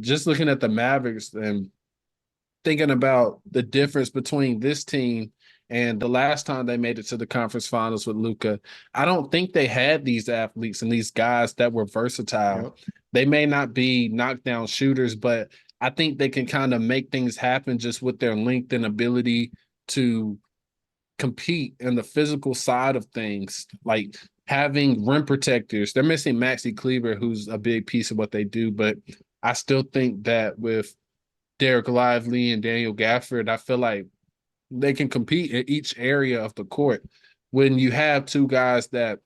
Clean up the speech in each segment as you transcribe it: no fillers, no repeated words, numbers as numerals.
just looking at the Mavericks and thinking about the difference between this team and the last time they made it to the conference finals with Luka, I don't think they had these athletes and these guys that were versatile. Yep. They may not be knockdown shooters, but I think they can kind of make things happen just with their length and ability to compete in the physical side of things, like having rim protectors. They're missing Maxi Kleber, who's a big piece of what they do, but I still think that with Derek Lively and Daniel Gafford, I feel like they can compete in each area of the court. When you have two guys that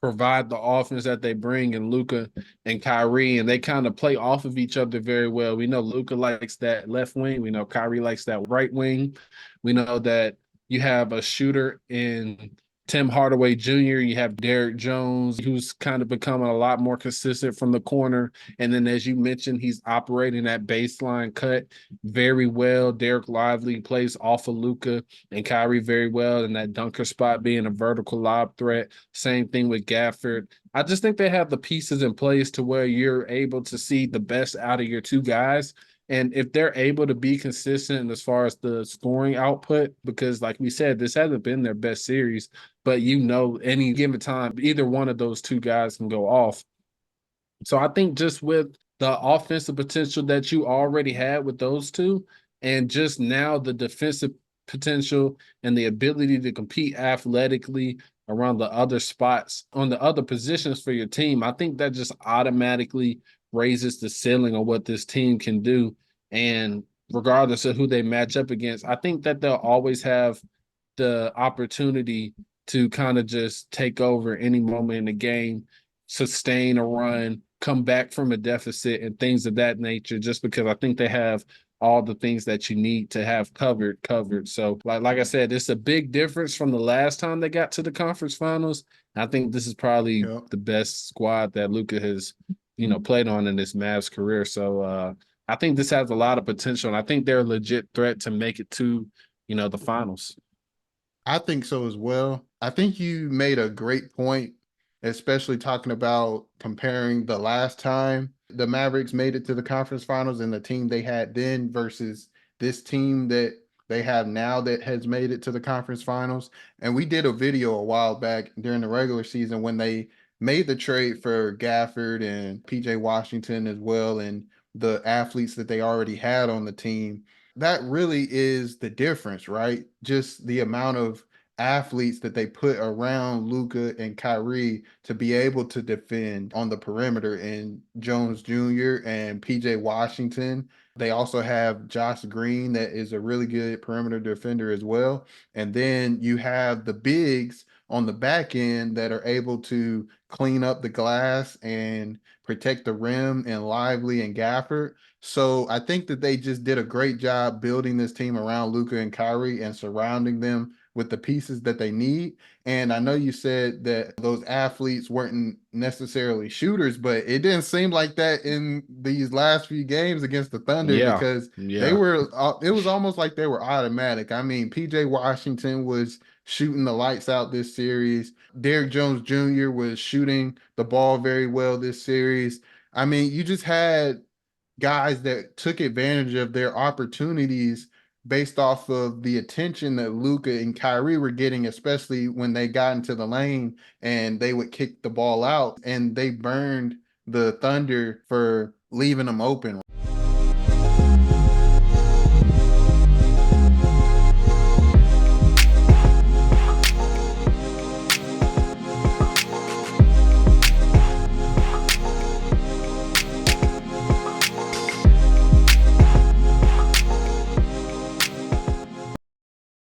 provide the offense that they bring in Luka and Kyrie, and they kind of play off of each other very well. We know Luka likes that left wing. We know Kyrie likes that right wing. We know that you have a shooter in Tim Hardaway Jr. You have Derek Jones, who's kind of becoming a lot more consistent from the corner. And then, as you mentioned, he's operating that baseline cut very well. Derek Lively plays off of Luka and Kyrie very well, and that dunker spot being a vertical lob threat. Same thing with Gafford. I just think they have the pieces in place to where you're able to see the best out of your two guys. And if they're able to be consistent as far as the scoring output, because like we said, this hasn't been their best series, but any given time, either one of those two guys can go off. So I think just with the offensive potential that you already had with those two, and just now the defensive potential and the ability to compete athletically around the other spots on the other positions for your team, I think that just automatically raises the ceiling on what this team can do. And regardless of who they match up against, I think that they'll always have the opportunity to kind of just take over any moment in the game, sustain a run, come back from a deficit, and things of that nature, just because I think they have all the things that you need to have covered. So like I said, it's a big difference from the last time they got to the conference finals. I think this is probably Yep. the best squad that Luka has, played on in his Mavs career. So I think this has a lot of potential, and I think they're a legit threat to make it to, the finals. I think so as well. I think you made a great point, especially talking about comparing the last time the Mavericks made it to the conference finals and the team they had then versus this team that they have now that has made it to the conference finals. And we did a video a while back during the regular season when they made the trade for Gafford and PJ Washington as well, and the athletes that they already had on the team. That really is the difference, right? Just the amount of athletes that they put around Luka and Kyrie to be able to defend on the perimeter, and Jones Jr. and PJ Washington. They also have Josh Green, that is a really good perimeter defender as well. And then you have the bigs on the back end that are able to clean up the glass and protect the rim, and Lively and Gafford. So I think that they just did a great job building this team around Luka and Kyrie and surrounding them with the pieces that they need. And I know you said that those athletes weren't necessarily shooters, but it didn't seem like that in these last few games against the Thunder, Yeah, because they yeah. were, it was almost like they were automatic. I mean, PJ Washington was shooting the lights out this series. Derek Jones Jr. was shooting the ball very well this series. I mean, you just had guys that took advantage of their opportunities based off of the attention that Luka and Kyrie were getting, especially when they got into the lane and they would kick the ball out, and they burned the Thunder for leaving them open.